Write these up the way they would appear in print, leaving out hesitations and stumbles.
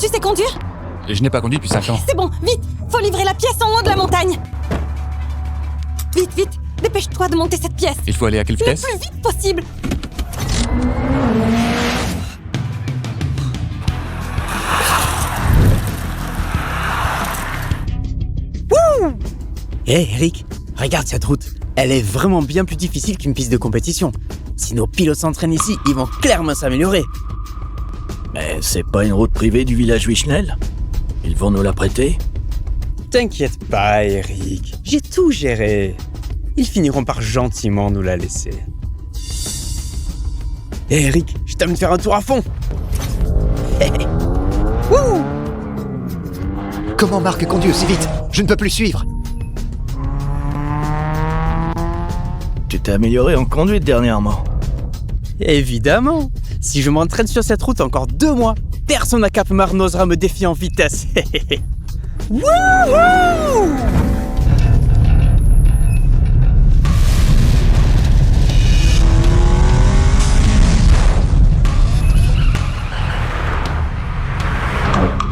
Tu sais conduire? Et je n'ai pas conduit depuis 5 ans. C'est bon, vite! Faut livrer la pièce en haut de la montagne! Vite, vite! Dépêche-toi de monter cette pièce! Il faut aller à quelle Le vitesse? plus vite possible! Hé Eric, regarde cette route. Elle est vraiment bien plus difficile qu'une piste de compétition. Si nos pilotes s'entraînent ici, ils vont clairement s'améliorer. Mais c'est pas une route privée du village Wishnell? Ils vont nous la prêter? T'inquiète pas Eric, j'ai tout géré. Ils finiront par gentiment nous la laisser. Hé Eric, je t'aime de faire un tour à fond. Wouh! Comment Marc conduit aussi vite? Je ne peux plus suivre. Tu t'es amélioré en conduite dernièrement. Évidemment. Si je m'entraîne sur cette route encore 2 mois, personne à Cap-Mar n'osera me défier en vitesse. Wouhou!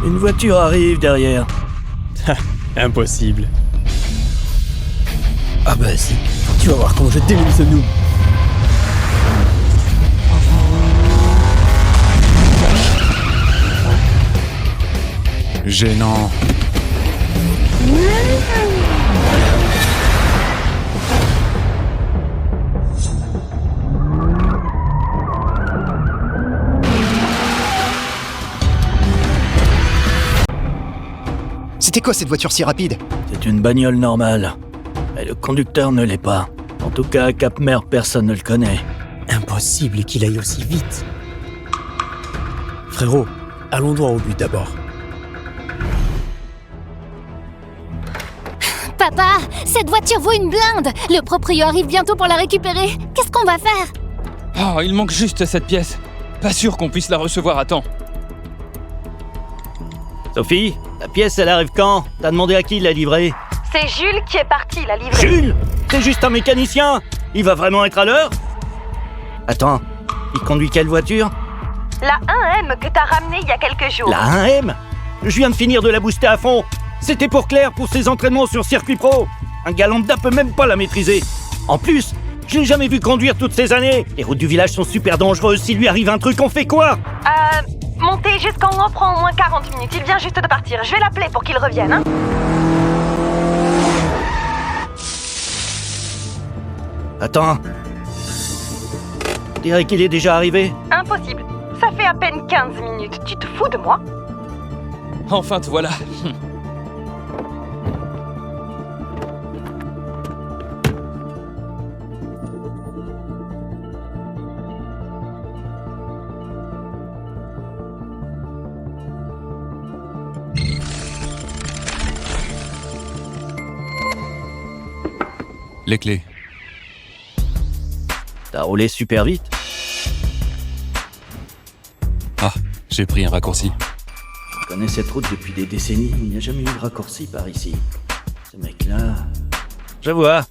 Une voiture arrive derrière. Impossible. Ah bah si, tu vas voir comment je démine ce noob. Gênant. C'était quoi cette voiture si rapide? C'est une bagnole normale. Mais le conducteur ne l'est pas. En tout cas, à Cap-Mer, personne ne le connaît. Impossible qu'il aille aussi vite. Frérot, allons droit au but d'abord. Papa, cette voiture vaut une blinde. Le proprio arrive bientôt pour la récupérer. Qu'est-ce qu'on va faire? Oh, il manque juste cette pièce. Pas sûr qu'on puisse la recevoir à temps. Sophie, la pièce, elle arrive quand? T'as demandé à qui de la livrer? C'est Jules qui est parti la livrer. Jules! T'es juste un mécanicien! Il va vraiment être à l'heure? Attends, il conduit quelle voiture? La 1M que t'as ramenée il y a quelques jours. La 1M? Je viens de finir de la booster à fond. C'était pour Claire pour ses entraînements sur circuit pro. Un gars lambda peut même pas la maîtriser. En plus, je l'ai jamais vu conduire toutes ces années. Les routes du village sont super dangereuses. S'il lui arrive un truc, on fait quoi? Monter jusqu'en haut prend au moins 40 minutes. Il vient juste de partir. Je vais l'appeler pour qu'il revienne, hein. Attends. On dirait qu'il est déjà arrivé. Impossible. Ça fait à peine 15 minutes. Tu te fous de moi? Enfin te voilà. Les clés. T'as roulé super vite. Ah, j'ai pris un raccourci. Je connais cette route depuis des décennies. Il n'y a jamais eu de raccourci par ici. Ce mec-là... Je vois.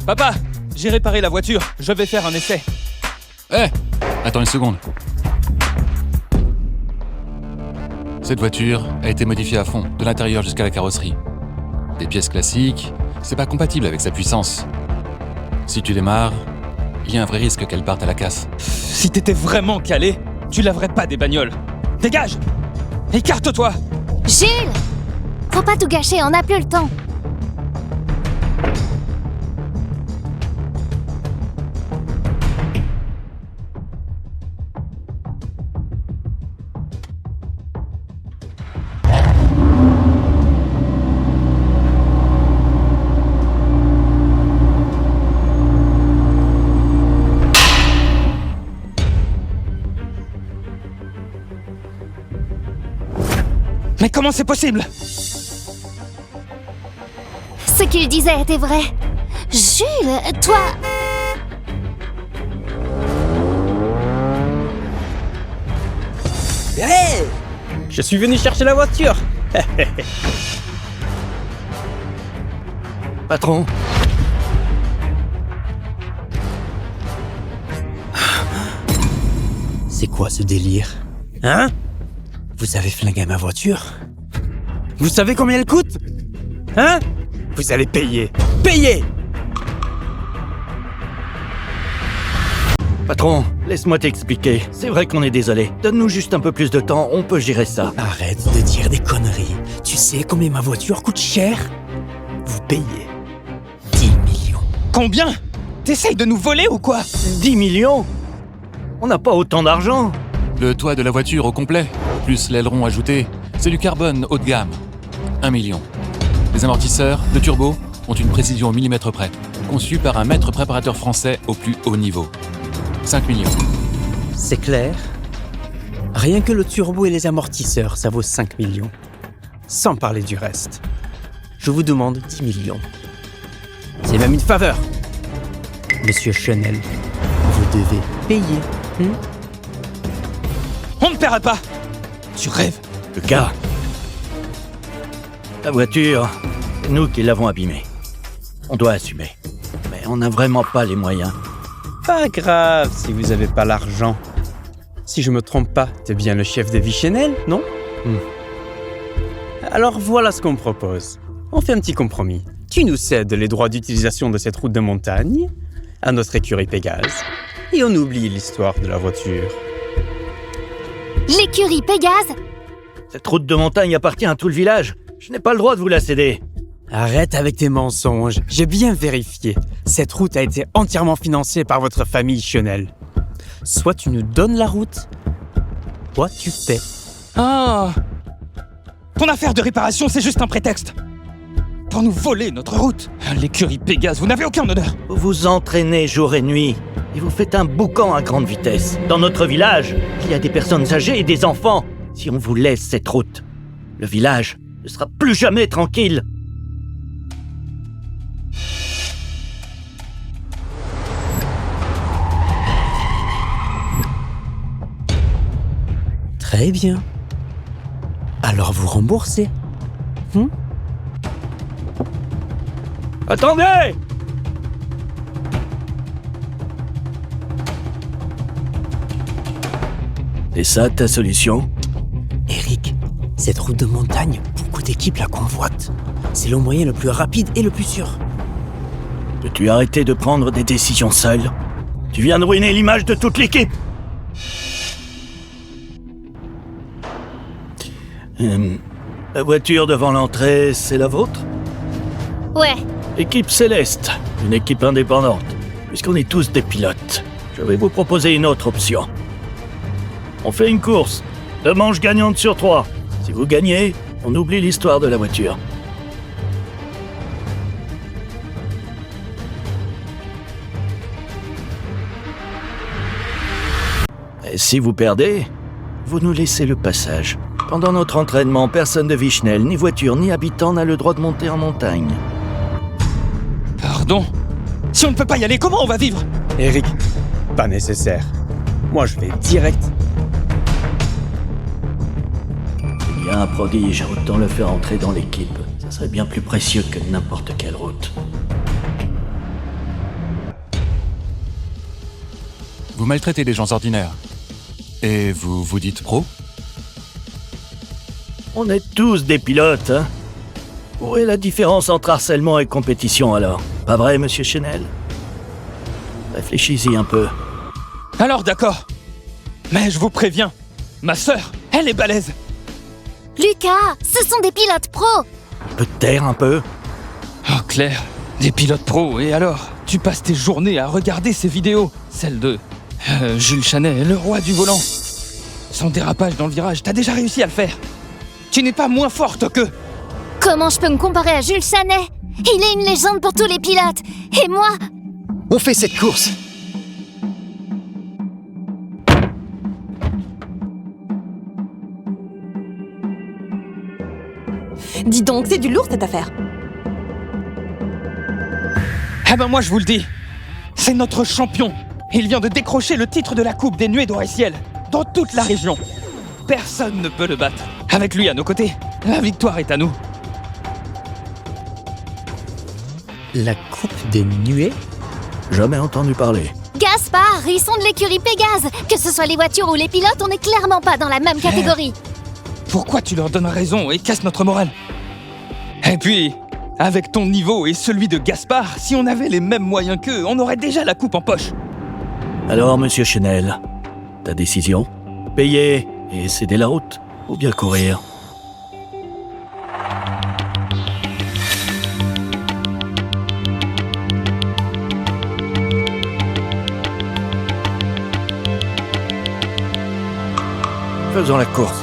Papa, j'ai réparé la voiture. Je vais faire un essai. Attends une seconde. Cette voiture a été modifiée à fond, de l'intérieur jusqu'à la carrosserie. Des pièces classiques, c'est pas compatible avec sa puissance. Si tu démarres, il y a un vrai risque qu'elle parte à la casse. Si t'étais vraiment calé, tu laverais pas des bagnoles. Dégage! Écarte-toi! Jules! Faut pas tout gâcher, on n'a plus le temps. Mais comment c'est possible? Ce qu'il disait était vrai. Jules, toi... Hey! Je suis venu chercher la voiture. Patron. C'est quoi ce délire? Hein? Vous avez flingué ma voiture? Vous savez combien elle coûte? Hein? Vous allez payer. Payez! Patron, laisse-moi t'expliquer. C'est vrai qu'on est désolé. Donne-nous juste un peu plus de temps, on peut gérer ça. Arrête de dire des conneries. Tu sais combien ma voiture coûte cher? Vous payez 10 millions. Combien? T'essayes de nous voler ou quoi? 10 millions? On n'a pas autant d'argent. Le toit de la voiture au complet, plus l'aileron ajouté, c'est du carbone haut de gamme. 1 million. Les amortisseurs de turbo ont une précision au millimètre près, conçus par un maître préparateur français au plus haut niveau. 5 millions. C'est clair? Rien que le turbo et les amortisseurs, ça vaut 5 millions. Sans parler du reste. Je vous demande 10 millions. C'est même une faveur. Monsieur Chanel, vous devez payer. On ne paiera pas. Tu rêves. Lucas. La voiture, c'est nous qui l'avons abîmée. On doit assumer. Mais on n'a vraiment pas les moyens. Pas grave si vous avez pas l'argent. Si je me trompe pas, t'es bien le chef de Vichenel, non? Alors voilà ce qu'on propose. On fait un petit compromis. Tu nous cèdes les droits d'utilisation de cette route de montagne à notre écurie Pégase et on oublie l'histoire de la voiture. L'écurie Pégase? Cette route de montagne appartient à tout le village. Je n'ai pas le droit de vous la céder. Arrête avec tes mensonges. J'ai bien vérifié. Cette route a été entièrement financée par votre famille Chanel. Soit tu nous donnes la route, soit tu paies. Ah! Ton affaire de réparation, c'est juste un prétexte. Pour nous voler notre route. L'écurie Pégase, vous n'avez aucun honneur. Vous vous entraînez jour et nuit. Et vous faites un boucan à grande vitesse. Dans notre village, il y a des personnes âgées et des enfants. Si on vous laisse cette route, le village ne sera plus jamais tranquille. Très bien. Alors vous remboursez. Attendez! C'est ça ta solution? Eric, cette route de montagne, beaucoup d'équipes la convoitent. C'est le moyen le plus rapide et le plus sûr. Peux-tu arrêter de prendre des décisions seul? Tu viens de ruiner l'image de toute l'équipe. La voiture devant l'entrée, c'est la vôtre? Ouais. Équipe Céleste, une équipe indépendante. Puisqu'on est tous des pilotes, je vais vous proposer une autre option. On fait une course, 2 manches gagnantes sur 3. Si vous gagnez, on oublie l'histoire de la voiture. Et si vous perdez, vous nous laissez le passage. Pendant notre entraînement, personne de Vichenel, ni voiture, ni habitant n'a le droit de monter en montagne. Pardon? Si on ne peut pas y aller, comment on va vivre? Eric, pas nécessaire. Moi je vais direct. Il y a un prodige, autant le faire entrer dans l'équipe. Ça serait bien plus précieux que n'importe quelle route. Vous maltraitez des gens ordinaires. Et vous vous dites pro? On est tous des pilotes, hein? Où est la différence entre harcèlement et compétition, alors? Pas vrai, monsieur Chanel? Réfléchis-y un peu. Alors d'accord. Mais je vous préviens, ma sœur, elle est balèze. Lucas, ce sont des pilotes pros. Tu peux te taire un peu? Oh Claire, des pilotes pros, et alors? Tu passes tes journées à regarder ces vidéos, celles de Jules Chanel, le roi du volant. Son dérapage dans le virage, t'as déjà réussi à le faire. Tu n'es pas moins forte qu'eux. Comment je peux me comparer à Jules Chanet? Il est une légende pour tous les pilotes. Et moi? On fait cette course. Dis donc, c'est du lourd cette affaire. Eh ben moi je vous le dis, c'est notre champion. Il vient de décrocher le titre de la Coupe des Nuées d'Oreciel, dans toute la région. Personne ne peut le battre. Avec lui à nos côtés, la victoire est à nous. La coupe des nuées? Jamais entendu parler. Gaspard, ils sont de l'écurie Pégase. Que ce soit les voitures ou les pilotes, on n'est clairement pas dans la même catégorie. Pourquoi tu leur donnes raison et casses notre morale? Et puis, avec ton niveau et celui de Gaspard, si on avait les mêmes moyens qu'eux, on aurait déjà la coupe en poche. Alors, monsieur Chanel, ta décision? Payer et céder la route, ou bien courir? Faisons la course.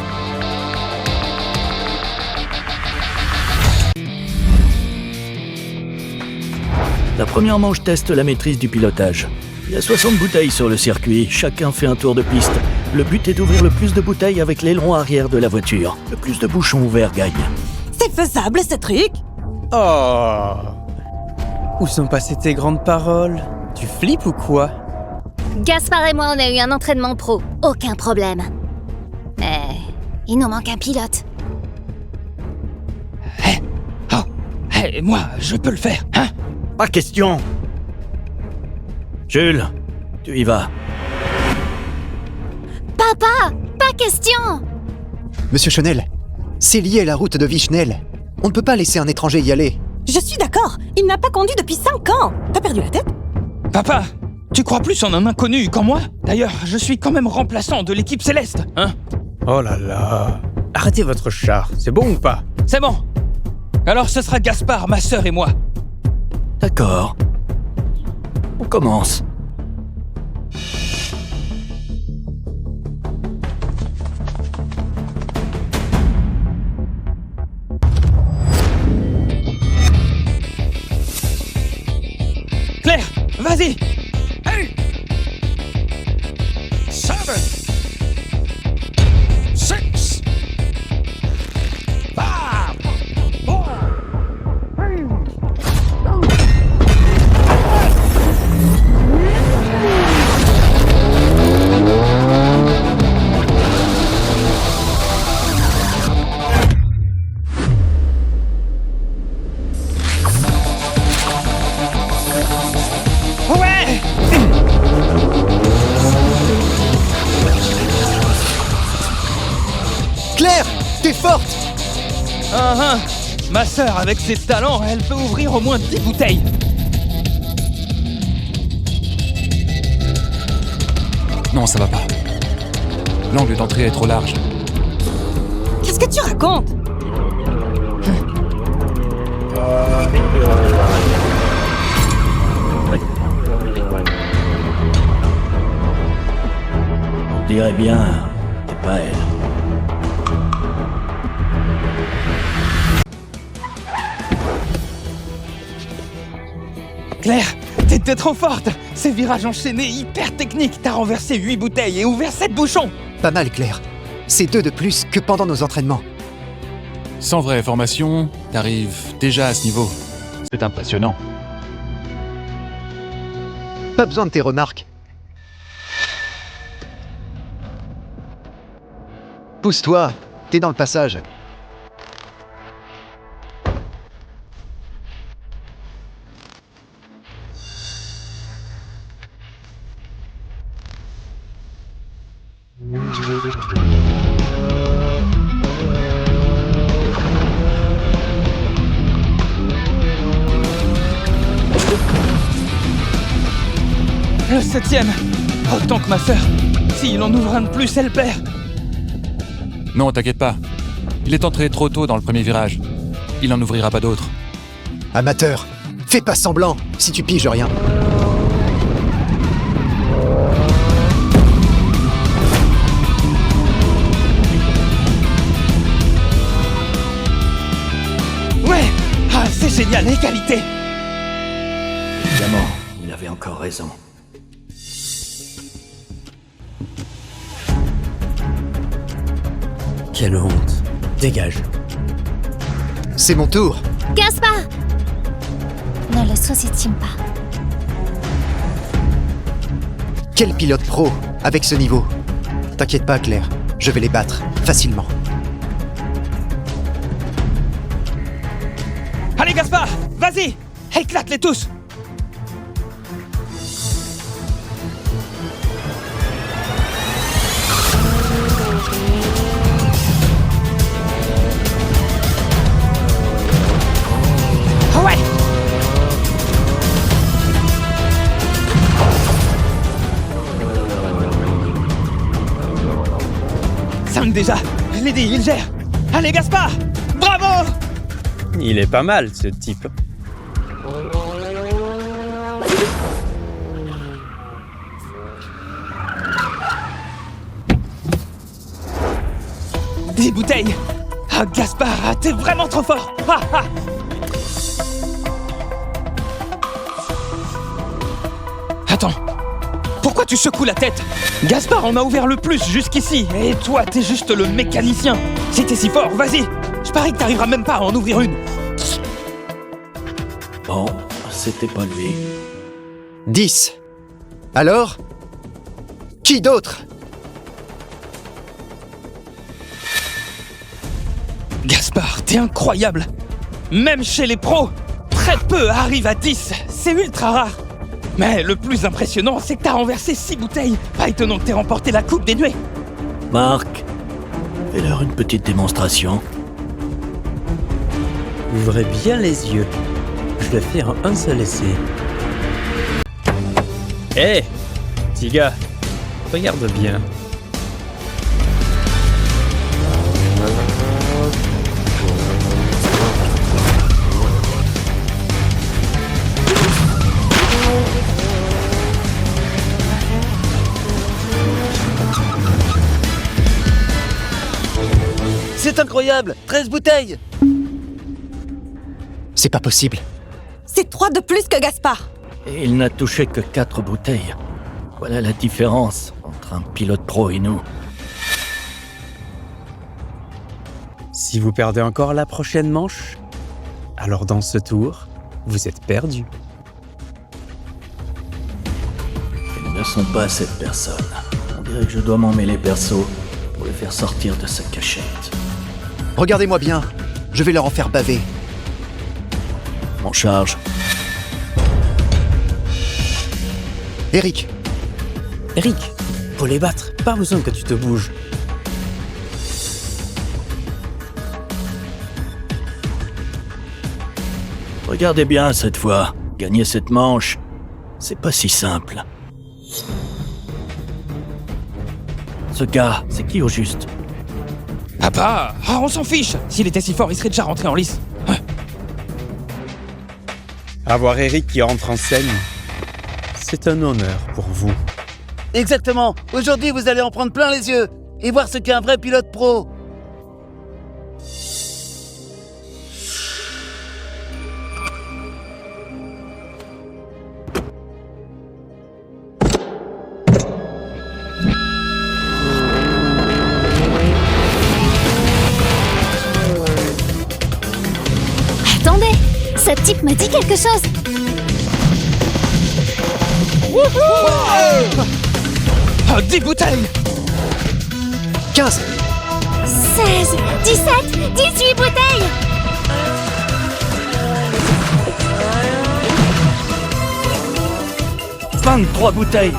La première manche teste la maîtrise du pilotage. Il y a 60 bouteilles sur le circuit, chacun fait un tour de piste. Le but est d'ouvrir le plus de bouteilles avec l'aileron arrière de la voiture. Le plus de bouchons ouverts gagne. C'est faisable, ce truc? Oh! Où sont passées tes grandes paroles? Tu flippes ou quoi? Gaspard et moi, on a eu un entraînement pro. Aucun problème. Mais il nous manque un pilote. Moi, je peux le faire, hein? Pas question. Jules, tu y vas. Papa, pas question. Monsieur Chanel, c'est lié à la route de Vichnel. On ne peut pas laisser un étranger y aller. Je suis d'accord. Il n'a pas conduit depuis 5 ans. T'as perdu la tête? Papa, tu crois plus en un inconnu qu'en moi? D'ailleurs, je suis quand même remplaçant de l'équipe céleste, hein? Oh là là! Arrêtez votre char, c'est bon ou pas? C'est bon. Alors ce sera Gaspard, ma sœur et moi. D'accord. On commence. Claire, vas-y. 7, 6, 5, 4, Ouais. Claire, t'es forte! Ma sœur, avec ses talents, elle peut ouvrir au moins 10 bouteilles. Non, ça va pas. L'angle d'entrée est trop large. Qu'est-ce que tu racontes? On dirait bien, c'est pas elle. Claire, t'étais trop forte. Ces virages enchaînés hyper techniques, t'as renversé 8 bouteilles et ouvert 7 bouchons. Pas mal, Claire. C'est 2 de plus que pendant nos entraînements. Sans vraie formation, t'arrives déjà à ce niveau. C'est impressionnant. Pas besoin de tes remarques. Pousse-toi, t'es dans le passage. Le 7ème. Autant que ma sœur. S'il en ouvre un de plus, elle perd. Non, t'inquiète pas. Il est entré trop tôt dans le premier virage. Il n'en ouvrira pas d'autres. Amateur, fais pas semblant si tu piges rien. Ouais. Ah, c'est génial, égalité. Évidemment, il avait encore raison. Quelle honte. Dégage. C'est mon tour. Gaspard! Ne le sous-estime pas. Quel pilote pro avec ce niveau? T'inquiète pas, Claire, je vais les battre facilement. Allez, Gaspard, vas-y. Éclate-les tous. 5 déjà. Je l'ai dit, il gère. Allez, Gaspard! Bravo! Il est pas mal, ce type. Des bouteilles! Ah, Gaspard, t'es vraiment trop fort! Ah, ah. Attends, pourquoi tu secoues la tête? Gaspard en a ouvert le plus jusqu'ici, et toi, t'es juste le mécanicien. Si t'es si fort, vas-y! Je parie que t'arriveras même pas à en ouvrir une. Bon, c'était pas lui. 10. Alors? Qui d'autre? Gaspard, t'es incroyable! Même chez les pros, très peu arrivent à 10. C'est ultra rare. Mais le plus impressionnant, c'est que t'as renversé 6 bouteilles. Pas étonnant que t'aies remporté la Coupe des Nuées. Marc, fais-leur une petite démonstration. Ouvrez bien les yeux. Je vais faire un seul essai. Hé, petit gars, regarde bien. C'est incroyable! 13 bouteilles! C'est pas possible. C'est 3 de plus que Gaspard. Et il n'a touché que 4 bouteilles. Voilà la différence entre un pilote pro et nous. Si vous perdez encore la prochaine manche, alors dans ce tour, vous êtes perdu. Ils ne sont pas cette personne. On dirait que je dois m'en mêler perso pour le faire sortir de sa cachette. Regardez-moi bien. Je vais leur en faire baver. En charge. Eric, Eric, pour les battre, pas besoin que tu te bouges. Regardez bien cette fois. Gagner cette manche, c'est pas si simple. Ce gars, c'est qui au juste? Papa! Ah, on s'en fiche! S'il était si fort, il serait déjà rentré en lice. Avoir Eric qui entre en scène, c'est un honneur pour vous. Exactement. Aujourd'hui, vous allez en prendre plein les yeux et voir ce qu'est un vrai pilote pro. Attendez, ce type me dit quelque chose. Ah, 10 bouteilles! 15. 16, 17, 18 bouteilles. 23 bouteilles!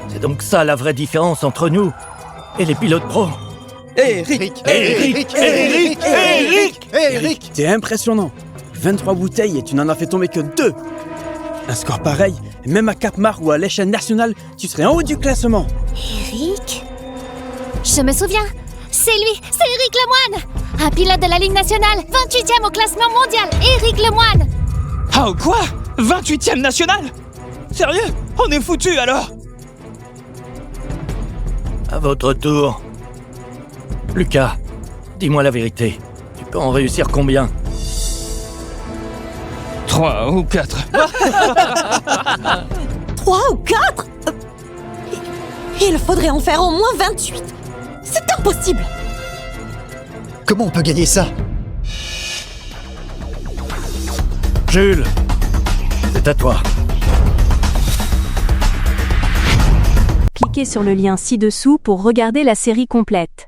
C'est donc ça la vraie différence entre nous et les pilotes pros. Eric, Eric. t'es impressionnant. 23 bouteilles et tu n'en as fait tomber que 2. Un score pareil, même à Cap-Marc ou à l'échelle nationale, tu serais en haut du classement. Eric? Je me souviens. C'est lui, c'est Eric Lemoine. Un pilote de la Ligue nationale, 28e au classement mondial. Eric Lemoine. Ah, quoi? 28e national? Sérieux? On est foutus alors? À votre tour. Lucas, dis-moi la vérité. Tu peux en réussir combien? 3 ou 4. 3 ou 4? Il faudrait en faire au moins 28. C'est impossible. Comment on peut gagner ça? Jules, c'est à toi. Cliquez sur le lien ci-dessous pour regarder la série complète.